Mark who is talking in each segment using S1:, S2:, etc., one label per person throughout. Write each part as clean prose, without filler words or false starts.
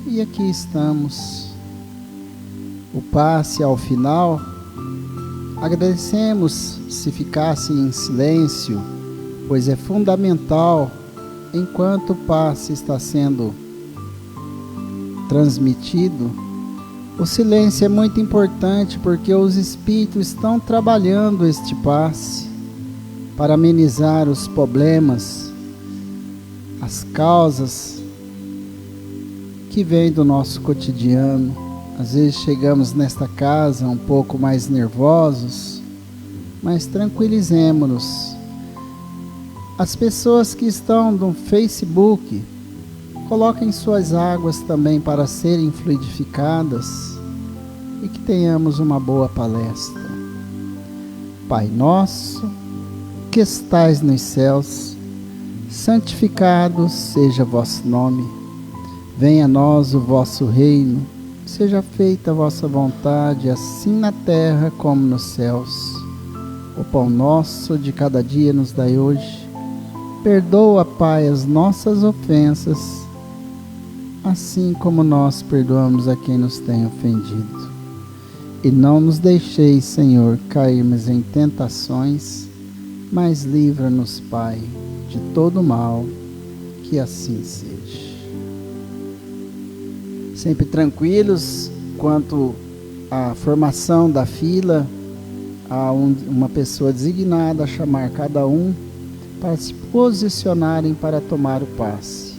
S1: E aqui estamos. O passe ao final. Agradecemos se ficasse em silêncio, pois é fundamental, enquanto o passe está sendo transmitido. O silêncio é muito importante porque os espíritos estão trabalhando este passe para amenizar os problemas, as causas que vêm do nosso cotidiano. Às vezes chegamos nesta casa um pouco mais nervosos, mas tranquilizemos-nos. As pessoas que estão no Facebook, coloquem suas águas também para serem fluidificadas e que tenhamos uma boa palestra. Pai nosso, que estais nos céus, santificado seja vosso nome. Venha a nós o vosso reino. Seja feita a vossa vontade, assim na terra como nos céus. O pão nosso de cada dia nos dai hoje. Perdoa, Pai, as nossas ofensas, assim como nós perdoamos a quem nos tem ofendido. E não nos deixeis, Senhor, cairmos em tentações, mas livra-nos, Pai, de todo mal, que assim seja. Sempre tranquilos quanto à formação da fila, há uma pessoa designada a chamar cada um para se posicionarem para tomar o passe.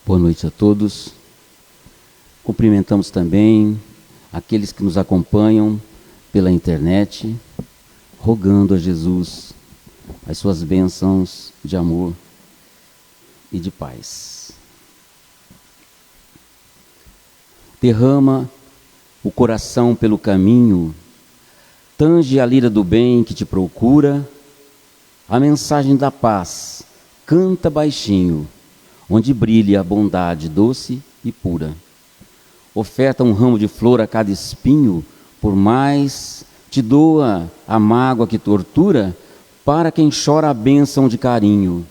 S2: Boa noite a todos. Cumprimentamos também aqueles que nos acompanham pela internet, rogando a Jesus as suas bênçãos de amor e de paz. Derrama o coração pelo caminho, tange a lira do bem que te procura, a mensagem da paz, canta baixinho, onde brilha a bondade doce e pura. Oferta um ramo de flor a cada espinho, por mais te doa a mágoa que tortura, para quem chora a bênção de carinho.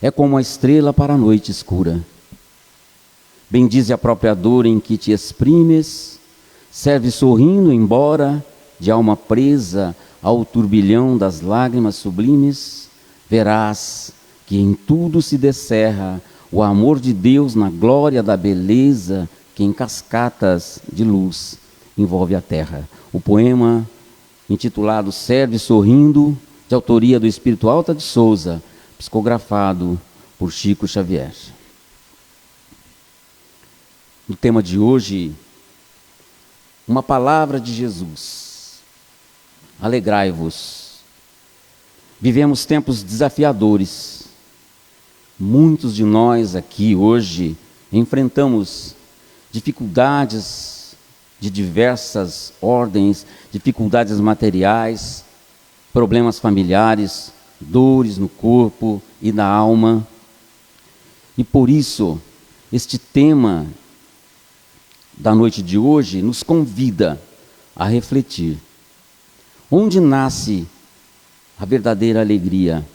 S2: É como a estrela para a noite escura. Bendize a própria dor em que te exprimes, serve sorrindo embora, de alma presa ao turbilhão das lágrimas sublimes, verás que em tudo se descerra o amor de Deus na glória da beleza que em cascatas de luz envolve a terra. O poema intitulado Serve Sorrindo, de autoria do Espírito Alta de Souza, psicografado por Chico Xavier. No tema de hoje, uma palavra de Jesus. Alegrai-vos. Vivemos tempos desafiadores. Muitos de nós aqui hoje enfrentamos dificuldades de diversas ordens, dificuldades materiais, problemas familiares, dores no corpo e na alma. E por isso, este tema da noite de hoje nos convida a refletir. Onde nasce a verdadeira alegria?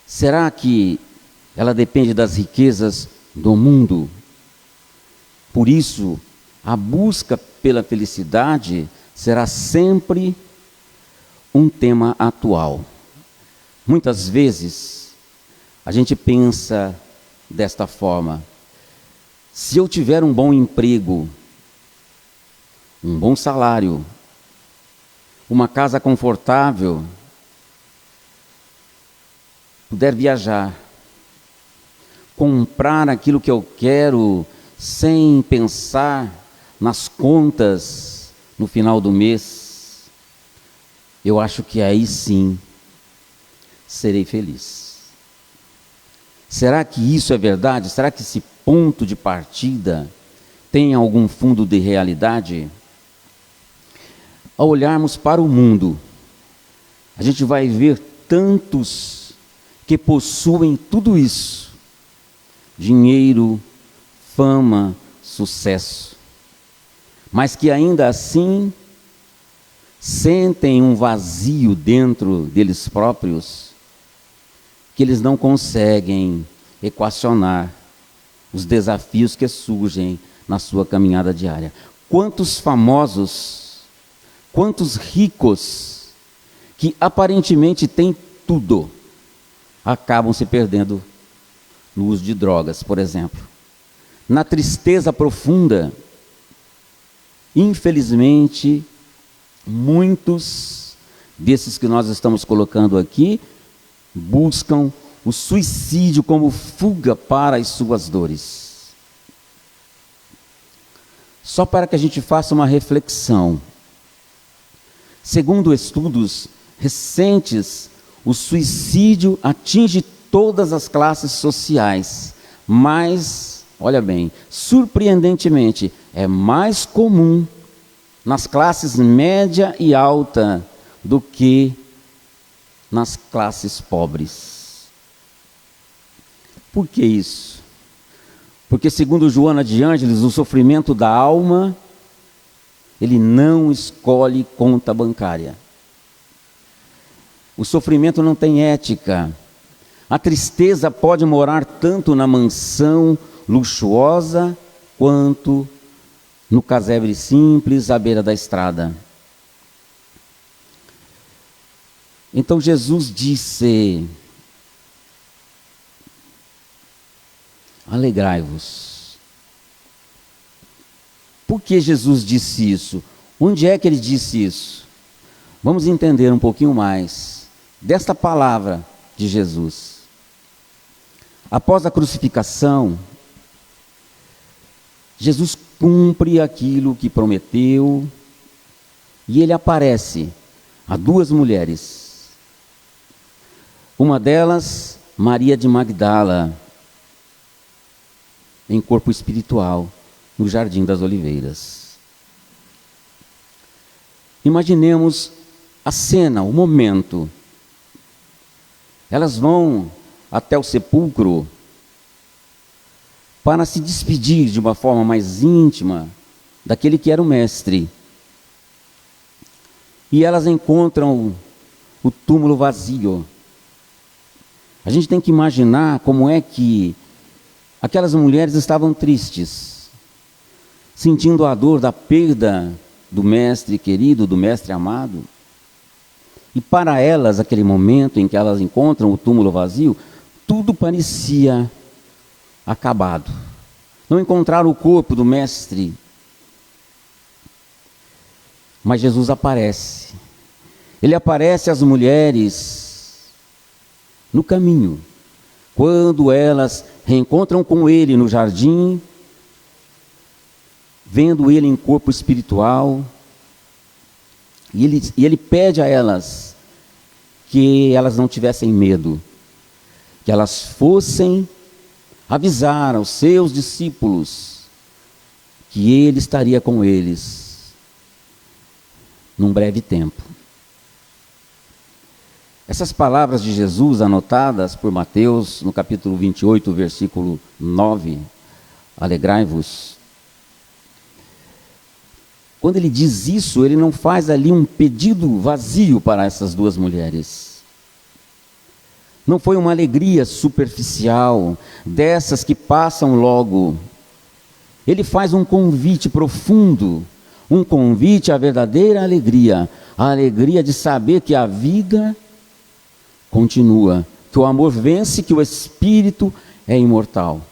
S2: Será que ela depende das riquezas do mundo? Por isso, a busca pela felicidade será sempre um tema atual. Muitas vezes, a gente pensa desta forma: se eu tiver um bom emprego, um bom salário, uma casa confortável, puder viajar, comprar aquilo que eu quero sem pensar nas contas no final do mês, eu acho que aí sim serei feliz. Será que isso é verdade? Será que esse ponto de partida tem algum fundo de realidade? Ao olharmos para o mundo, a gente vai ver tantos que possuem tudo isso: dinheiro, fama, sucesso, mas que ainda assim sentem um vazio dentro deles próprios, que eles não conseguem equacionar os desafios que surgem na sua caminhada diária. Quantos famosos, quantos ricos, que aparentemente têm tudo, acabam se perdendo no uso de drogas, por exemplo, na tristeza profunda. Infelizmente, muitos desses que nós estamos colocando aqui buscam o suicídio como fuga para as suas dores. Só para que a gente faça uma reflexão. Segundo estudos recentes, o suicídio atinge todas as classes sociais, mas, olha bem, surpreendentemente, é mais comum nas classes média e alta do que nas classes pobres. Por que isso? Porque, segundo Joana de Ângeles, o sofrimento da alma, ele não escolhe conta bancária. O sofrimento não tem ética. A tristeza pode morar tanto na mansão luxuosa quanto no casebre simples à beira da estrada. Então Jesus disse: alegrai-vos. Por que Jesus disse isso? Onde é que ele disse isso? Vamos entender um pouquinho mais desta palavra de Jesus. Após a crucificação, Jesus cumpre aquilo que prometeu e ele aparece a duas mulheres. Uma delas, Maria de Magdala, em corpo espiritual, no Jardim das Oliveiras. Imaginemos a cena, o momento. Elas vão até o sepulcro para se despedir de uma forma mais íntima daquele que era o mestre. E elas encontram o túmulo vazio. A gente tem que imaginar como é que aquelas mulheres estavam tristes, sentindo a dor da perda do mestre querido, do mestre amado. E para elas, aquele momento em que elas encontram o túmulo vazio, tudo parecia acabado. Não encontraram o corpo do mestre. Mas Jesus aparece. Ele aparece às mulheres no caminho. Quando elas reencontram com ele no jardim, vendo ele em corpo espiritual, e ele pede a elas que elas não tivessem medo, que elas fossem avisar aos seus discípulos que ele estaria com eles num breve tempo. Essas palavras de Jesus, anotadas por Mateus, no capítulo 28, versículo 9, alegrai-vos. Quando ele diz isso, ele não faz ali um pedido vazio para essas duas mulheres. Não foi uma alegria superficial, dessas que passam logo. Ele faz um convite profundo, um convite à verdadeira alegria, a alegria de saber que a vida continua, que o amor vence, que o espírito é imortal.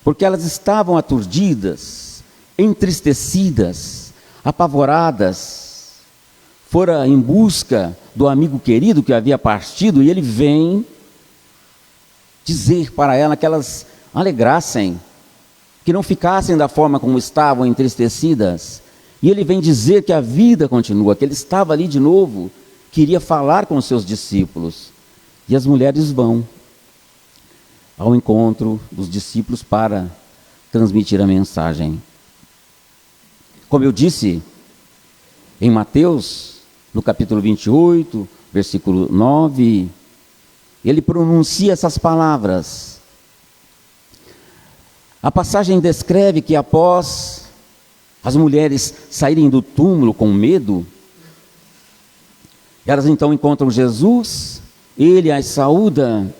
S2: Porque elas estavam aturdidas, entristecidas, apavoradas, fora em busca do amigo querido que havia partido, e ele vem dizer para ela que elas alegrassem, que não ficassem da forma como estavam, entristecidas. E ele vem dizer que a vida continua, que ele estava ali de novo, queria falar com os seus discípulos. E as mulheres vão ao encontro dos discípulos para transmitir a mensagem. Como eu disse, em Mateus, no capítulo 28, versículo 9, ele pronuncia essas palavras. A passagem descreve que após as mulheres saírem do túmulo com medo, elas então encontram Jesus, ele as saúda,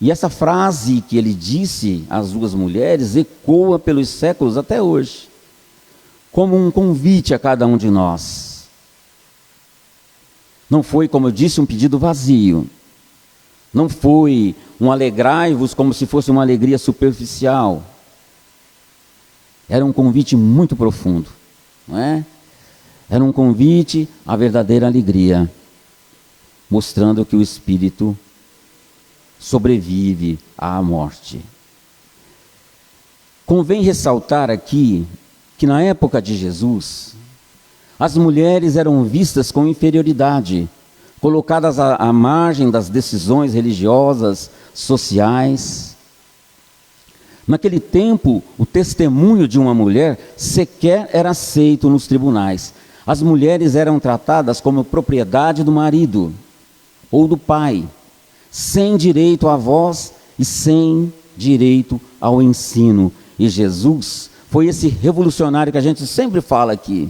S2: e essa frase que ele disse às duas mulheres ecoa pelos séculos até hoje, como um convite a cada um de nós. Não foi, como eu disse, um pedido vazio, não foi um alegrai-vos como se fosse uma alegria superficial, era um convite muito profundo, não é? Era um convite à verdadeira alegria, mostrando que o Espírito sobrevive à morte. Convém ressaltar aqui que na época de Jesus, as mulheres eram vistas com inferioridade, colocadas à margem das decisões religiosas, sociais. Naquele tempo, o testemunho de uma mulher sequer era aceito nos tribunais. As mulheres eram tratadas como propriedade do marido ou do pai, sem direito à voz e sem direito ao ensino. E Jesus foi esse revolucionário que a gente sempre fala aqui.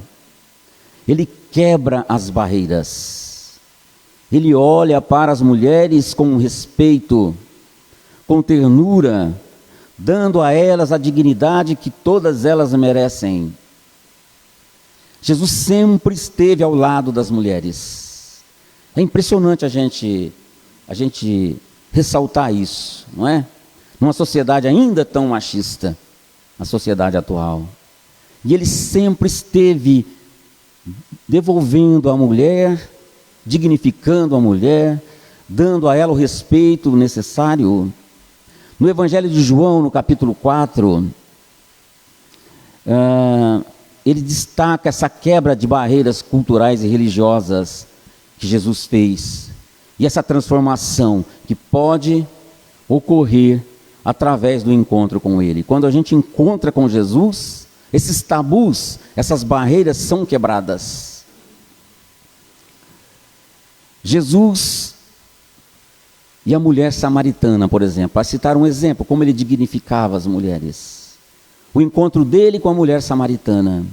S2: Ele quebra as barreiras. Ele olha para as mulheres com respeito, com ternura, dando a elas a dignidade que todas elas merecem. Jesus sempre esteve ao lado das mulheres. É impressionante a gente ressaltar isso, não é? Numa sociedade ainda tão machista, a sociedade atual. E ele sempre esteve devolvendo à mulher, dignificando a mulher, dando a ela o respeito necessário. No Evangelho de João, no capítulo 4, ele destaca essa quebra de barreiras culturais e religiosas que Jesus fez. E essa transformação que pode ocorrer através do encontro com Ele. Quando a gente encontra com Jesus, esses tabus, essas barreiras são quebradas. Jesus e a mulher samaritana, por exemplo, para citar um exemplo, como ele dignificava as mulheres. O encontro dele com a mulher samaritana.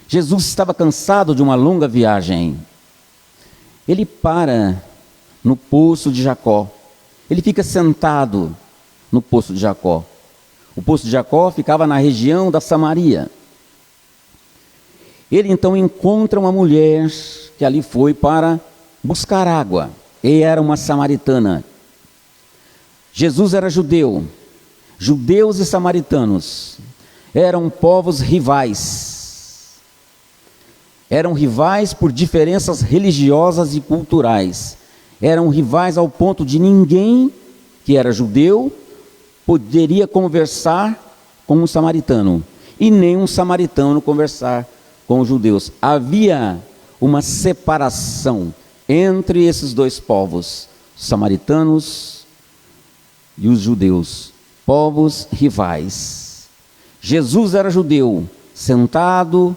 S2: Jesus estava cansado de uma longa viagem. Ele para no poço de Jacó. Ele fica sentado no poço de Jacó. O poço de Jacó ficava na região da Samaria. Ele então encontra uma mulher que ali foi para buscar água. E era uma samaritana. Jesus era judeu. Judeus e samaritanos eram povos rivais. Eram rivais por diferenças religiosas e culturais. Eram rivais ao ponto de ninguém que era judeu poderia conversar com um samaritano. E nem um samaritano conversar com os judeus. Havia uma separação entre esses dois povos, os samaritanos e os judeus, povos rivais. Jesus era judeu, sentado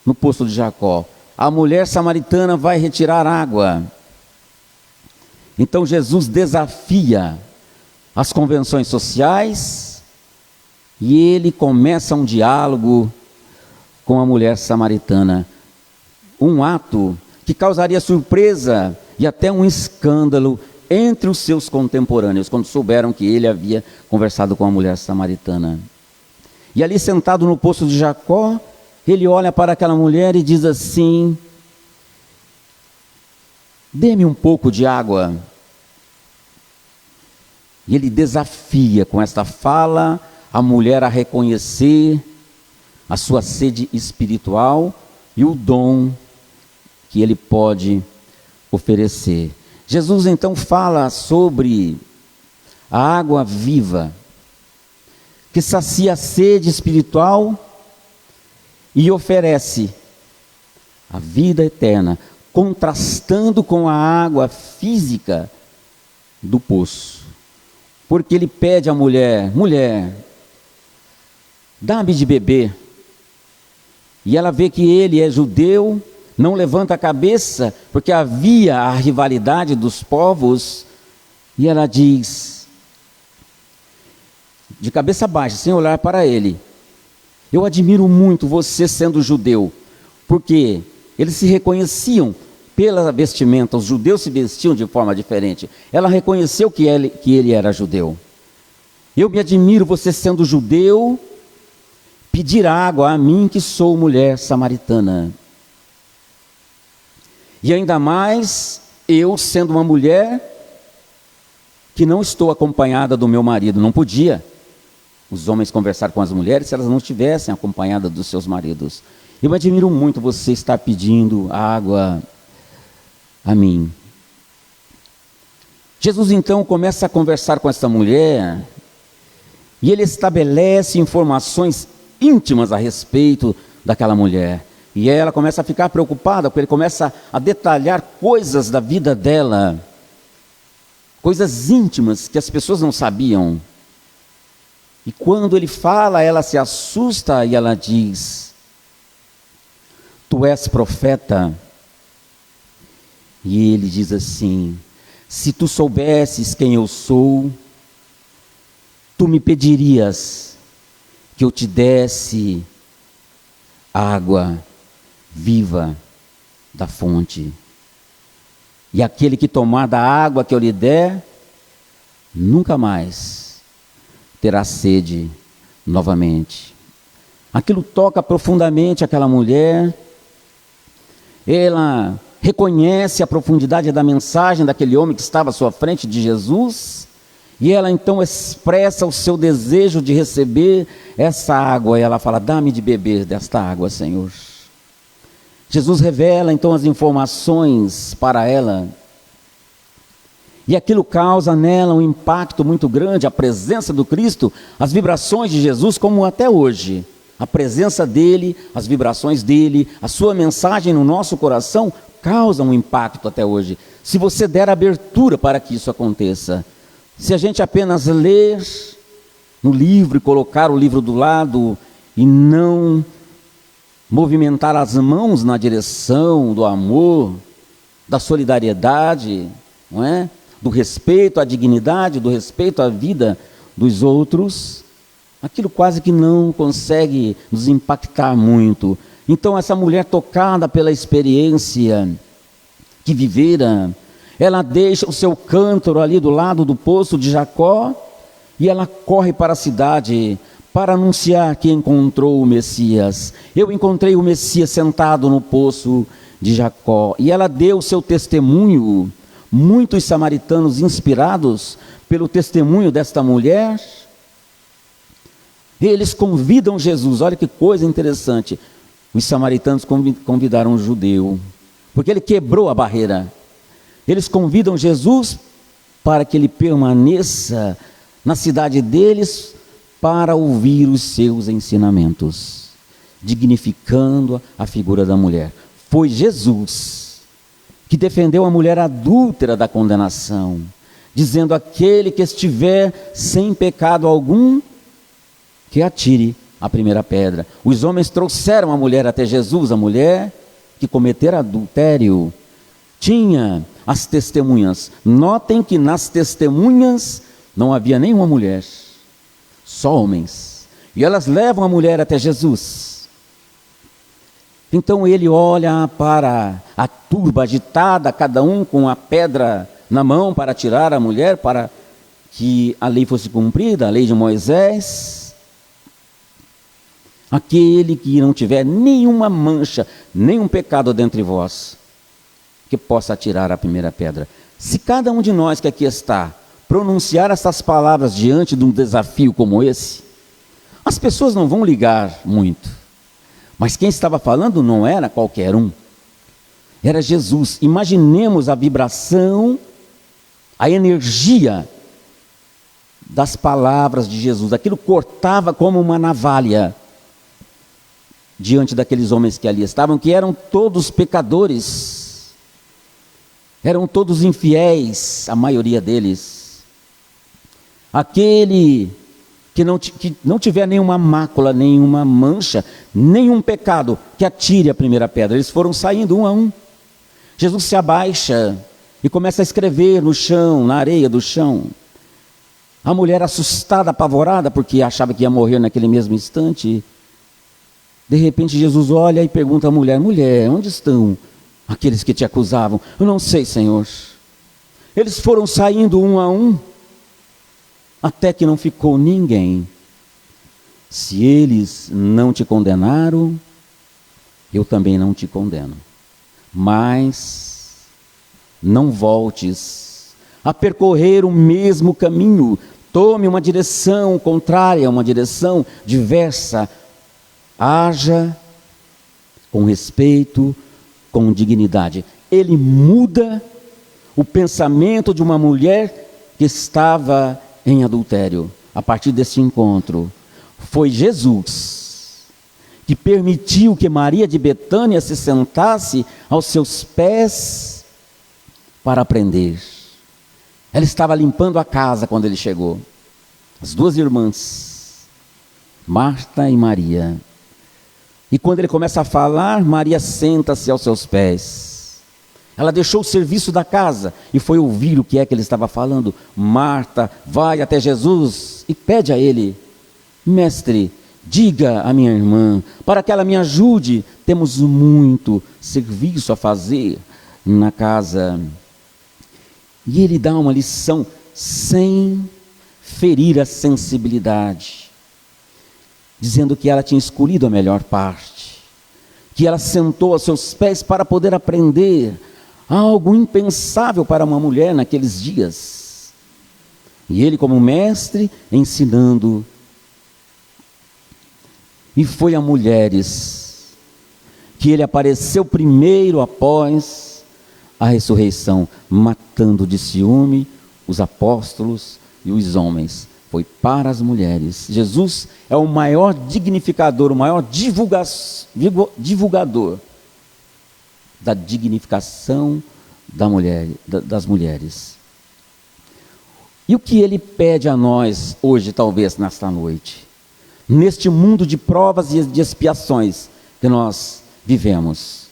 S2: no poço de Jacó. A mulher samaritana vai retirar água. Então Jesus desafia as convenções sociais e ele começa um diálogo com a mulher samaritana. Um ato que causaria surpresa e até um escândalo entre os seus contemporâneos, quando souberam que ele havia conversado com a mulher samaritana. E ali sentado no poço de Jacó, ele olha para aquela mulher e diz assim: dê-me um pouco de água. E ele desafia com esta fala a mulher a reconhecer a sua sede espiritual e o dom que ele pode oferecer. Jesus então fala sobre a água viva, que sacia a sede espiritual e oferece a vida eterna, contrastando com a água física do poço. Porque ele pede à mulher: mulher, dá-me de beber. E ela vê que ele é judeu, não levanta a cabeça, porque havia a rivalidade dos povos, e ela diz, de cabeça baixa, sem olhar para ele: eu admiro muito você sendo judeu, porque eles se reconheciam pela vestimenta, os judeus se vestiam de forma diferente. Ela reconheceu que ele era judeu. Eu me admiro você sendo judeu, pedir água a mim que sou mulher samaritana. E ainda mais, eu sendo uma mulher que não estou acompanhada do meu marido. Não podia os homens conversar com as mulheres se elas não estivessem acompanhadas dos seus maridos. Eu me admiro muito você estar pedindo água a mim. Jesus então começa a conversar com essa mulher, e ele estabelece informações íntimas a respeito daquela mulher. E ela começa a ficar preocupada, porque ele começa a detalhar coisas da vida dela, coisas íntimas que as pessoas não sabiam. E quando ele fala, ela se assusta e ela diz: tu és profeta? E ele diz assim: se tu soubesses quem eu sou, tu me pedirias que eu te desse água viva da fonte. E aquele que tomar da água que eu lhe der, nunca mais terá sede novamente. Aquilo toca profundamente aquela mulher. Ela reconhece a profundidade da mensagem daquele homem que estava à sua frente, de Jesus, e ela então expressa o seu desejo de receber essa água, e ela fala: dá-me de beber desta água, Senhor. Jesus revela então as informações para ela, e aquilo causa nela um impacto muito grande, a presença do Cristo, as vibrações de Jesus, como até hoje. A presença dele, as vibrações dele, a sua mensagem no nosso coração causa um impacto até hoje, se você der abertura para que isso aconteça. Se a gente apenas ler no livro e colocar o livro do lado e não movimentar as mãos na direção do amor, da solidariedade, não é? Do respeito à dignidade, do respeito à vida dos outros, aquilo quase que não consegue nos impactar muito. Então essa mulher, tocada pela experiência que vivera, ela deixa o seu cântaro ali do lado do poço de Jacó, e ela corre para a cidade para anunciar que encontrou o Messias. Eu encontrei o Messias sentado no poço de Jacó. E ela deu o seu testemunho. Muitos samaritanos, inspirados pelo testemunho desta mulher, eles convidam Jesus. Olha que coisa interessante. Os samaritanos convidaram o judeu, porque ele quebrou a barreira. Eles convidam Jesus para que ele permaneça na cidade deles para ouvir os seus ensinamentos, dignificando a figura da mulher. Foi Jesus que defendeu a mulher adúltera da condenação, dizendo: aquele que estiver sem pecado algum, que atire a primeira pedra. Os homens trouxeram a mulher até Jesus, a mulher que cometera adultério. Tinha as testemunhas. Notem que nas testemunhas não havia nenhuma mulher, só homens. E elas levam a mulher até Jesus. Então ele olha para a turba agitada, cada um com a pedra na mão para tirar a mulher, para que a lei fosse cumprida, a lei de Moisés. Aquele que não tiver nenhuma mancha, nenhum pecado dentre vós, que possa atirar a primeira pedra. Se cada um de nós que aqui está pronunciar essas palavras diante de um desafio como esse, as pessoas não vão ligar muito. Mas quem estava falando não era qualquer um, era Jesus. Imaginemos a vibração, a energia das palavras de Jesus. Aquilo cortava como uma navalha diante daqueles homens que ali estavam, que eram todos pecadores, eram todos infiéis, a maioria deles. Aquele que não tiver nenhuma mácula, nenhuma mancha, nenhum pecado, que atire a primeira pedra. Eles foram saindo um a um. Jesus se abaixa e começa a escrever no chão, na areia do chão. A mulher, assustada, apavorada, porque achava que ia morrer naquele mesmo instante, de repente Jesus olha e pergunta à mulher: mulher, onde estão aqueles que te acusavam? Eu não sei, Senhor. Eles foram saindo um a um, até que não ficou ninguém. Se eles não te condenaram, eu também não te condeno. Mas não voltes a percorrer o mesmo caminho. Tome uma direção contrária, uma direção diversa. Haja com respeito, com dignidade. Ele muda o pensamento de uma mulher que estava em adultério. A partir desse encontro, foi Jesus que permitiu que Maria de Betânia se sentasse aos seus pés para aprender. Ela estava limpando a casa quando ele chegou. As duas irmãs, Marta e Maria. E quando ele começa a falar, Maria senta-se aos seus pés. Ela deixou o serviço da casa e foi ouvir o que é que ele estava falando. Marta vai até Jesus e pede a ele: mestre, diga à minha irmã para que ela me ajude. Temos muito serviço a fazer na casa. E ele dá uma lição sem ferir a sensibilidade, dizendo que ela tinha escolhido a melhor parte, que ela sentou aos seus pés para poder aprender algo impensável para uma mulher naqueles dias. E ele, como mestre, ensinando. E foi a mulheres que ele apareceu primeiro após a ressurreição, matando de ciúme os apóstolos e os homens. Foi para as mulheres. Jesus é o maior dignificador, o maior divulgador da dignificação das mulheres. E o que ele pede a nós hoje, talvez nesta noite, neste mundo de provas e de expiações que nós vivemos?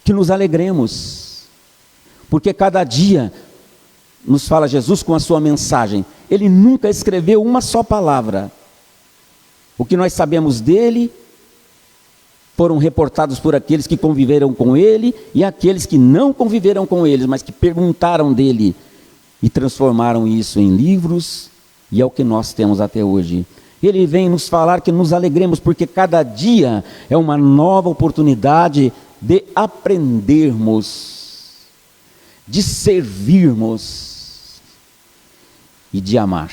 S2: Que nos alegremos, porque cada dia, nos fala Jesus com a sua mensagem, ele nunca escreveu uma só palavra. O que nós sabemos dele foram reportados por aqueles que conviveram com ele e aqueles que não conviveram com ele, mas que perguntaram dele e transformaram isso em livros, e é o que nós temos até hoje. Ele vem nos falar que nos alegremos, porque cada dia é uma nova oportunidade de aprendermos, de servirmos e de amar.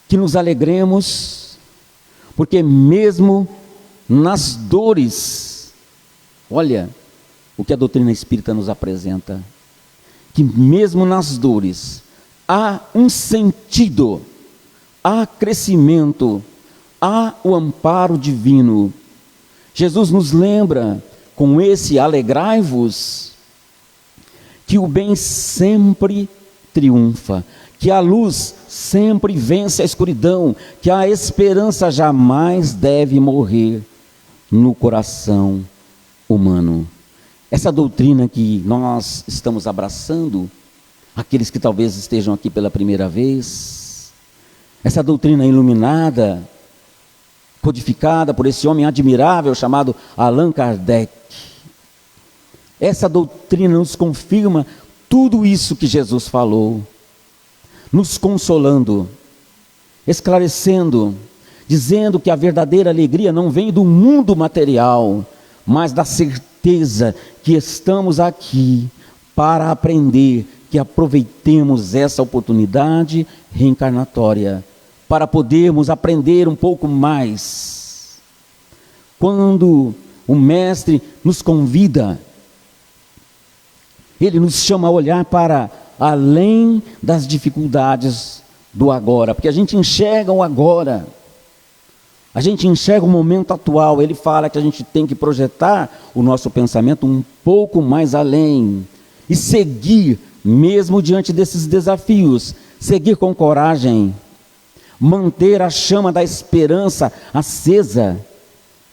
S2: Que nos alegremos, porque mesmo nas dores, olha o que a doutrina espírita nos apresenta, que mesmo nas dores há um sentido, há crescimento, há o amparo divino. Jesus nos lembra com esse alegrai-vos, que o bem sempre triunfa, que a luz sempre vence a escuridão, que a esperança jamais deve morrer no coração humano. Essa doutrina que nós estamos abraçando, aqueles que talvez estejam aqui pela primeira vez, essa doutrina iluminada, codificada por esse homem admirável chamado Allan Kardec, essa doutrina nos confirma tudo isso que Jesus falou, nos consolando, esclarecendo, dizendo que a verdadeira alegria não vem do mundo material, mas da certeza que estamos aqui para aprender, que aproveitemos essa oportunidade reencarnatória, para podermos aprender um pouco mais. Quando o Mestre nos convida, ele nos chama a olhar para além das dificuldades do agora, porque a gente enxerga o agora, a gente enxerga o momento atual. Ele fala que a gente tem que projetar o nosso pensamento um pouco mais além e seguir mesmo diante desses desafios, seguir com coragem, manter a chama da esperança acesa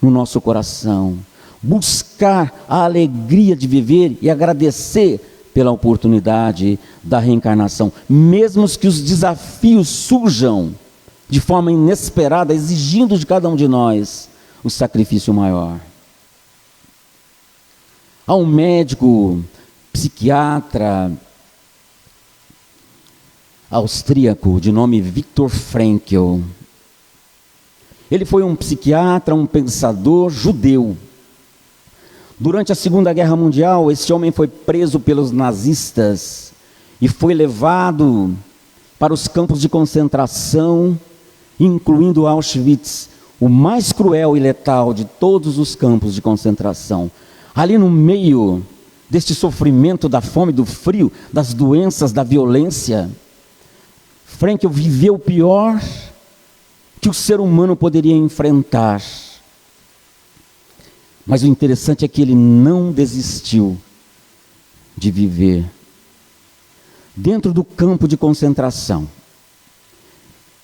S2: no nosso coração, buscar a alegria de viver e agradecer pela oportunidade da reencarnação, mesmo que os desafios surjam de forma inesperada, exigindo de cada um de nós o sacrifício maior. Há um médico, psiquiatra austríaco de nome Viktor Frankl. Ele foi um psiquiatra, um pensador judeu. Durante a Segunda Guerra Mundial, esse homem foi preso pelos nazistas e foi levado para os campos de concentração, incluindo Auschwitz, o mais cruel e letal de todos os campos de concentração. Ali no meio deste sofrimento, da fome, do frio, das doenças, da violência, Frankl viveu o pior que o ser humano poderia enfrentar. Mas o interessante é que ele não desistiu de viver. Dentro do campo de concentração,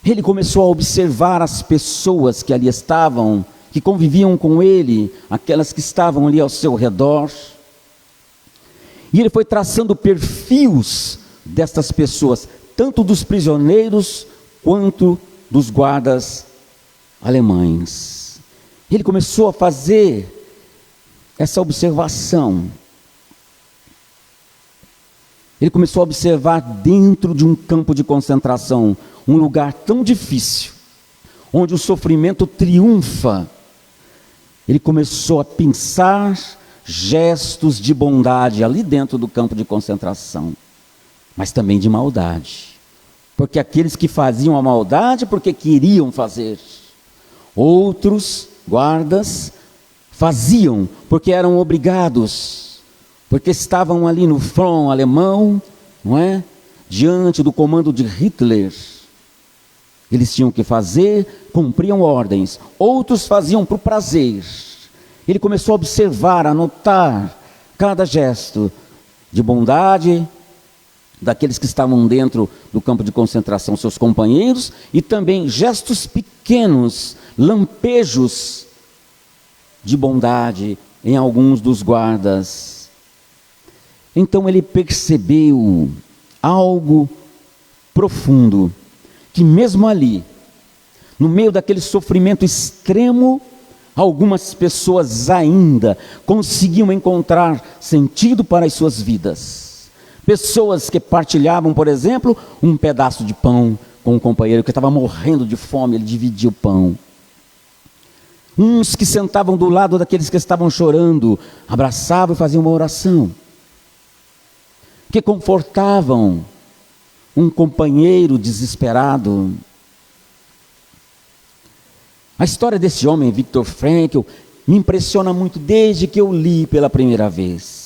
S2: ele começou a observar as pessoas que ali estavam, que conviviam com ele, aquelas que estavam ali ao seu redor. E ele foi traçando perfis destas pessoas, tanto dos prisioneiros quanto dos guardas alemães. Ele começou a fazer essa observação. Ele começou a observar dentro de um campo de concentração, um lugar tão difícil, onde o sofrimento triunfa. Ele começou a pensar gestos de bondade ali dentro do campo de concentração, mas também de maldade. Porque aqueles que faziam a maldade porque queriam fazer. Outros guardas faziam porque eram obrigados, porque estavam ali no front alemão, não é? Diante do comando de Hitler. Eles tinham que fazer, cumpriam ordens. Outros faziam por prazer. Ele começou a observar, a notar cada gesto de bondade daqueles que estavam dentro do campo de concentração, seus companheiros, e também gestos pequenos, lampejos de bondade em alguns dos guardas. Então ele percebeu algo profundo, que mesmo ali, no meio daquele sofrimento extremo, algumas pessoas ainda conseguiam encontrar sentido para as suas vidas. Pessoas que partilhavam, por exemplo, um pedaço de pão com um companheiro que estava morrendo de fome, ele dividia o pão. Uns que sentavam do lado daqueles que estavam chorando, abraçavam e faziam uma oração. Que confortavam um companheiro desesperado. A história desse homem, Viktor Frankl, me impressiona muito desde que eu li pela primeira vez.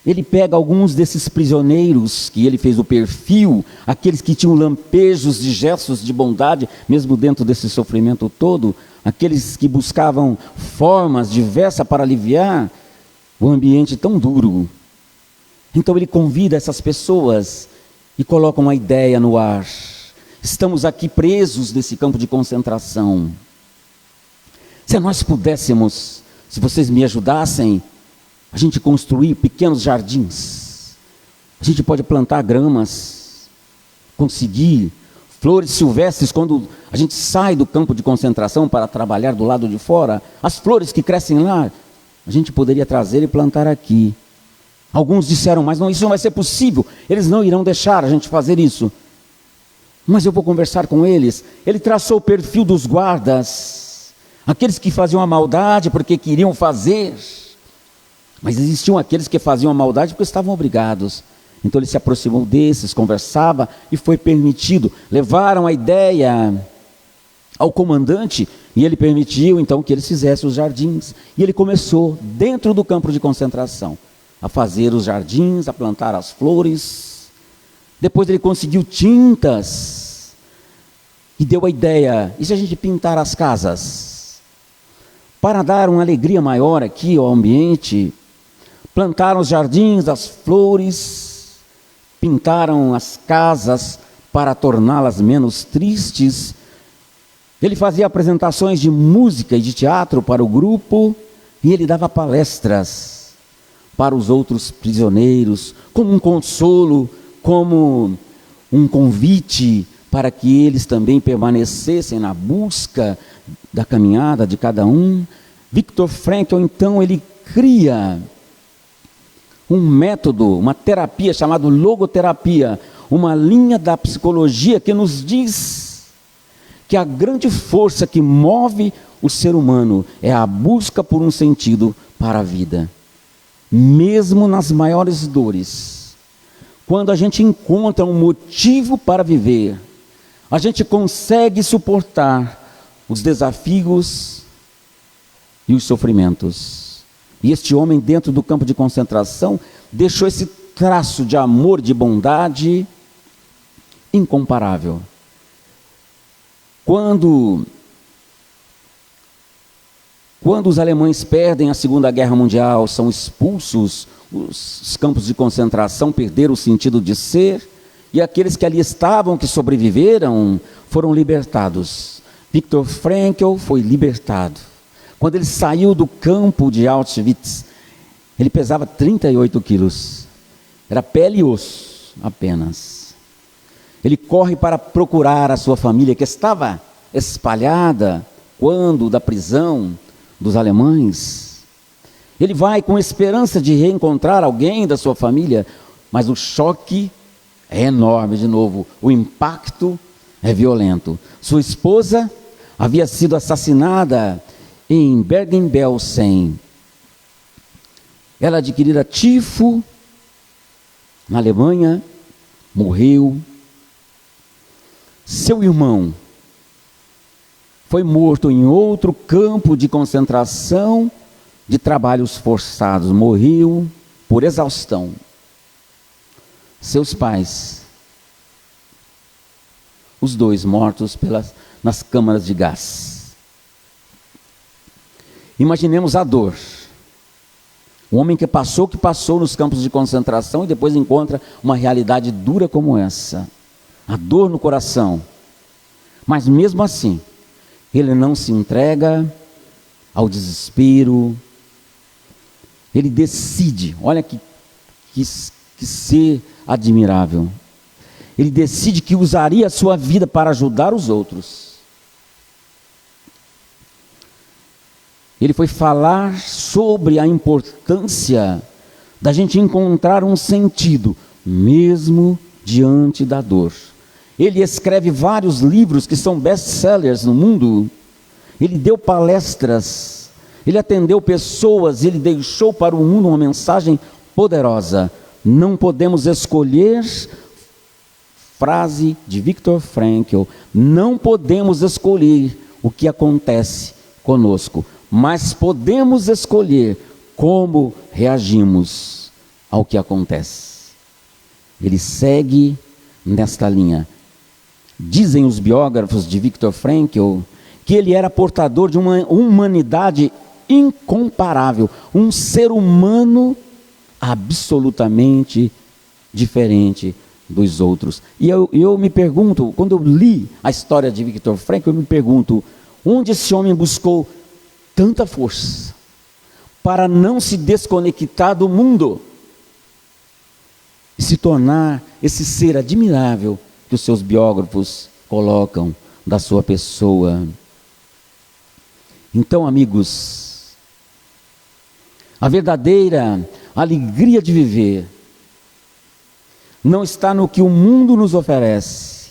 S2: Ele pega alguns desses prisioneiros que ele fez o perfil, aqueles que tinham lampejos de gestos de bondade, mesmo dentro desse sofrimento todo, aqueles que buscavam formas diversas para aliviar o ambiente tão duro. Então ele convida essas pessoas e coloca uma ideia no ar. Estamos aqui presos nesse campo de concentração. Se nós pudéssemos, se vocês me ajudassem, a gente construir pequenos jardins. A gente pode plantar gramas, conseguir flores silvestres. Quando a gente sai do campo de concentração para trabalhar do lado de fora, as flores que crescem lá, a gente poderia trazer e plantar aqui. Alguns disseram, mas não, isso não vai ser possível, eles não irão deixar a gente fazer isso. Mas eu vou conversar com eles. Ele traçou o perfil dos guardas, aqueles que faziam a maldade porque queriam fazer, mas existiam aqueles que faziam a maldade porque estavam obrigados. Então ele se aproximou desses, conversava e foi permitido. Levaram a ideia ao comandante e ele permitiu então que eles fizessem os jardins. E ele começou dentro do campo de concentração a fazer os jardins, a plantar as flores. Depois ele conseguiu tintas e deu a ideia, e se a gente pintar as casas? Para dar uma alegria maior aqui ao ambiente, plantaram os jardins, as flores, pintaram as casas para torná-las menos tristes. Ele fazia apresentações de música e de teatro para o grupo, e ele dava palestras para os outros prisioneiros, como um consolo, como um convite para que eles também permanecessem na busca da caminhada de cada um. Viktor Frankl, então, ele cria um método, uma terapia chamada logoterapia, uma linha da psicologia que nos diz que a grande força que move o ser humano é a busca por um sentido para a vida. Mesmo nas maiores dores, quando a gente encontra um motivo para viver, a gente consegue suportar os desafios e os sofrimentos. E este homem, dentro do campo de concentração, deixou esse traço de amor, de bondade incomparável. Quando os alemães perdem a Segunda Guerra Mundial, são expulsos, os campos de concentração perderam o sentido de ser, e aqueles que ali estavam, que sobreviveram, foram libertados. Viktor Frankl foi libertado. Quando ele saiu do campo de Auschwitz, ele pesava 38 quilos. Era pele e osso apenas. Ele corre para procurar a sua família, que estava espalhada quando da prisão dos alemães. Ele vai com esperança de reencontrar alguém da sua família, mas o choque é enorme de novo, o impacto é violento. Sua esposa havia sido assassinada em Bergen-Belsen. Ela adquirira tifo na Alemanha, morreu. Seu irmão foi morto em outro campo de concentração de trabalhos forçados, morreu por exaustão. Seus pais, os dois mortos nas câmaras de gás. Imaginemos a dor. O homem que passou nos campos de concentração e depois encontra uma realidade dura como essa. A dor no coração. Mas mesmo assim, ele não se entrega ao desespero. Ele decide, olha que ser admirável. Ele decide que usaria a sua vida para ajudar os outros. Ele foi falar sobre a importância da gente encontrar um sentido, mesmo diante da dor. Ele escreve vários livros que são best-sellers no mundo. Ele deu palestras, ele atendeu pessoas, ele deixou para o mundo uma mensagem poderosa. Não podemos escolher, frase de Viktor Frankl, não podemos escolher o que acontece conosco, mas podemos escolher como reagimos ao que acontece. Ele segue nesta linha. Dizem os biógrafos de Viktor Frankl que ele era portador de uma humanidade incomparável, um ser humano absolutamente diferente dos outros. E eu me pergunto, quando eu li a história de Viktor Frankl, eu me pergunto, onde esse homem buscou tanta força para não se desconectar do mundo e se tornar esse ser admirável que os seus biógrafos colocam da sua pessoa. Então, amigos, a verdadeira alegria de viver não está no que o mundo nos oferece,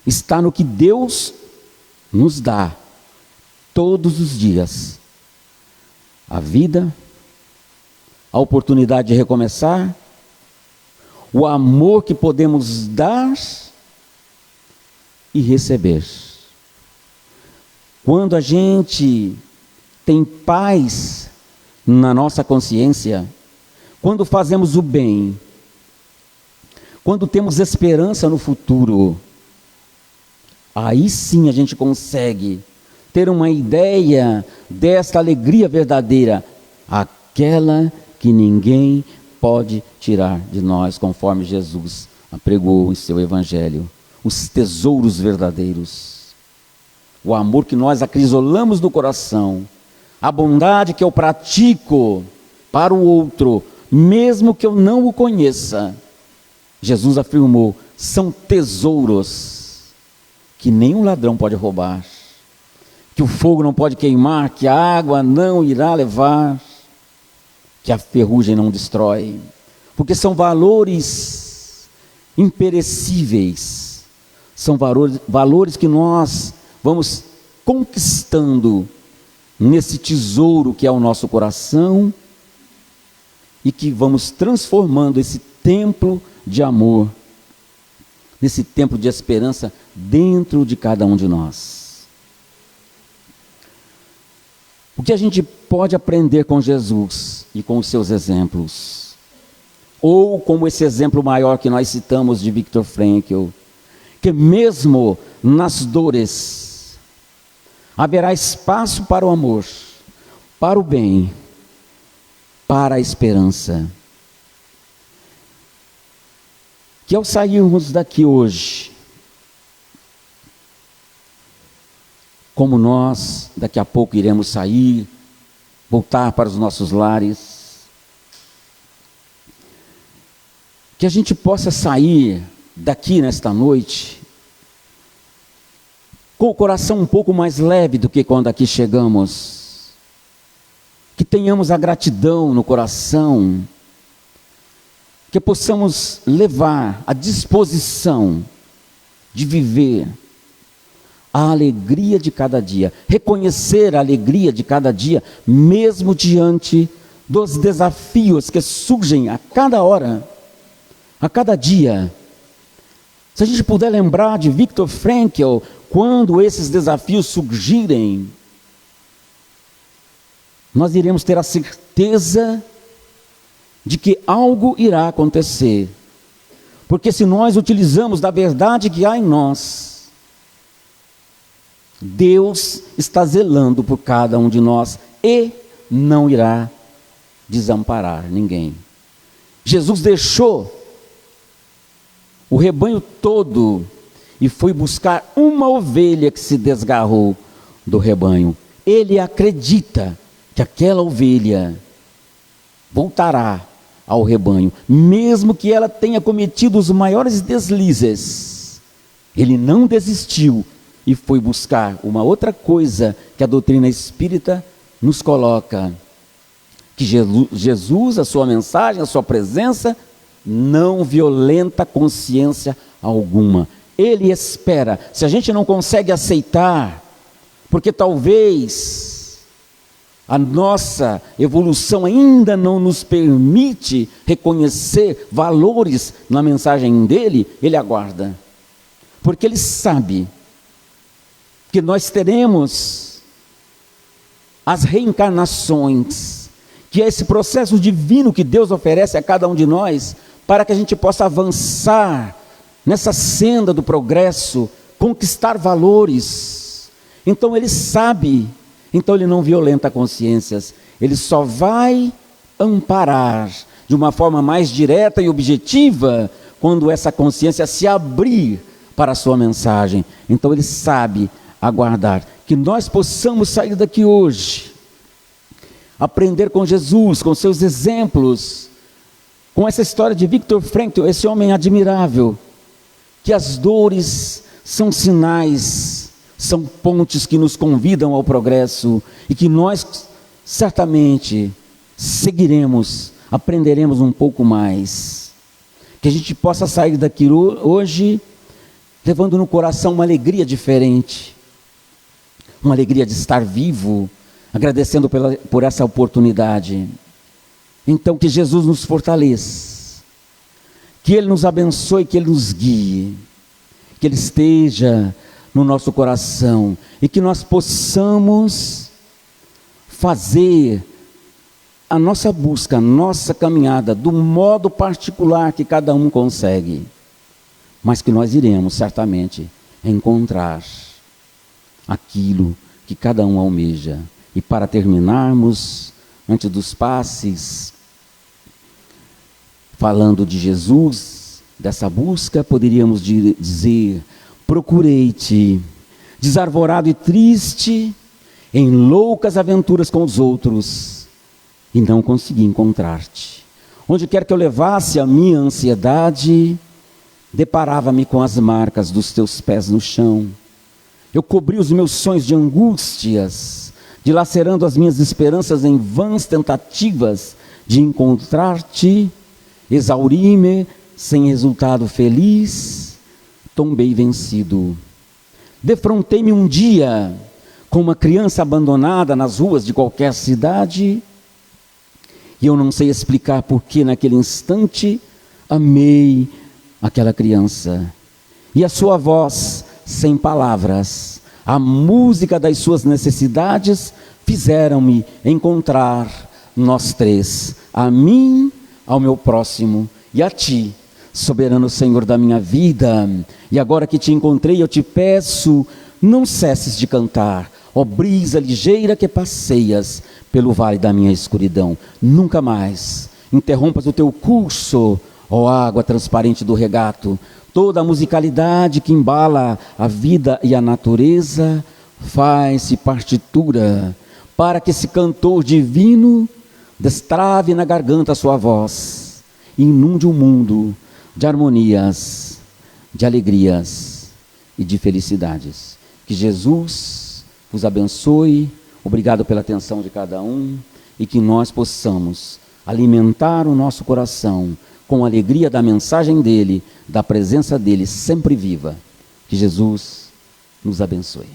S2: está no que Deus nos dá todos os dias. A vida, a oportunidade de recomeçar, o amor que podemos dar e receber. Quando a gente tem paz na nossa consciência, quando fazemos o bem, quando temos esperança no futuro, aí sim a gente consegue ter uma ideia desta alegria verdadeira. aquela que ninguém pode tirar de nós, conforme Jesus pregou em seu Evangelho. Os tesouros verdadeiros, o amor que nós acrisolamos no coração, a bondade que eu pratico para o outro, mesmo que eu não o conheça. Jesus afirmou, são tesouros que nenhum ladrão pode roubar, que o fogo não pode queimar, que a água não irá levar, que a ferrugem não destrói, porque são valores imperecíveis, são valores que nós vamos conquistando nesse tesouro que é o nosso coração e que vamos transformando esse templo de amor, nesse templo de esperança dentro de cada um de nós. O que a gente pode aprender com Jesus e com os seus exemplos? Ou como esse exemplo maior que nós citamos de Viktor Frankl, que mesmo nas dores haverá espaço para o amor, para o bem, para a esperança. Que ao sairmos daqui hoje, como nós daqui a pouco iremos sair, voltar para os nossos lares, que a gente possa sair daqui nesta noite com o coração um pouco mais leve do que quando aqui chegamos, que tenhamos a gratidão no coração, que possamos levar a disposição de viver a alegria de cada dia, reconhecer a alegria de cada dia, mesmo diante dos desafios que surgem a cada hora, a cada dia. Se a gente puder lembrar de Viktor Frankl, quando esses desafios surgirem, nós iremos ter a certeza de que algo irá acontecer, porque se nós utilizamos da verdade que há em nós, Deus está zelando por cada um de nós e não irá desamparar ninguém. Jesus deixou o rebanho todo e foi buscar uma ovelha que se desgarrou do rebanho. Ele acredita que aquela ovelha voltará ao rebanho, mesmo que ela tenha cometido os maiores deslizes. Ele não desistiu e foi buscar uma outra coisa que a doutrina espírita nos coloca, que Jesus, a sua mensagem, a sua presença, não violenta consciência alguma. Ele espera. Se a gente não consegue aceitar, porque talvez a nossa evolução ainda não nos permite reconhecer valores na mensagem dele, ele aguarda. Porque ele sabe que nós teremos as reencarnações, que é esse processo divino que Deus oferece a cada um de nós, para que a gente possa avançar nessa senda do progresso, conquistar valores. Então ele sabe. Então ele não violenta consciências, ele só vai amparar de uma forma mais direta e objetiva quando essa consciência se abrir para a sua mensagem. Então ele sabe aguardar, que nós possamos sair daqui hoje, aprender com Jesus, com seus exemplos, com essa história de Viktor Frankl, esse homem admirável, que as dores são sinais, são pontes que nos convidam ao progresso e que nós certamente seguiremos, aprenderemos um pouco mais. Que a gente possa sair daqui hoje levando no coração uma alegria diferente, uma alegria de estar vivo, agradecendo por essa oportunidade. Então que Jesus nos fortaleça, que Ele nos abençoe, que Ele nos guie, que Ele esteja no nosso coração e que nós possamos fazer a nossa busca, a nossa caminhada do modo particular que cada um consegue, mas que nós iremos certamente encontrar aquilo que cada um almeja. E para terminarmos antes dos passes, falando de Jesus, dessa busca, poderíamos dizer: procurei-te, desarvorado e triste, em loucas aventuras com os outros, e não consegui encontrar-te. Onde quer que eu levasse a minha ansiedade, deparava-me com as marcas dos teus pés no chão. Eu cobri os meus sonhos de angústias, dilacerando as minhas esperanças em vãs tentativas de encontrar-te. Exauri-me sem resultado feliz, tombei vencido. Defrontei-me um dia com uma criança abandonada nas ruas de qualquer cidade, e eu não sei explicar por que naquele instante amei aquela criança. E a sua voz, sem palavras, a música das suas necessidades, fizeram-me encontrar nós três, a mim, ao meu próximo e a ti, soberano Senhor da minha vida. E agora que te encontrei, eu te peço, não cesses de cantar, ó brisa ligeira que passeias pelo vale da minha escuridão. Nunca mais interrompas o teu curso, ó água transparente do regato. Toda a musicalidade que embala a vida e a natureza, faz-se partitura, para que esse cantor divino destrave na garganta a sua voz, e inunde o mundo de harmonias, de alegrias e de felicidades. Que Jesus vos abençoe. Obrigado pela atenção de cada um, e que nós possamos alimentar o nosso coração com a alegria da mensagem dele, da presença dele sempre viva. Que Jesus nos abençoe.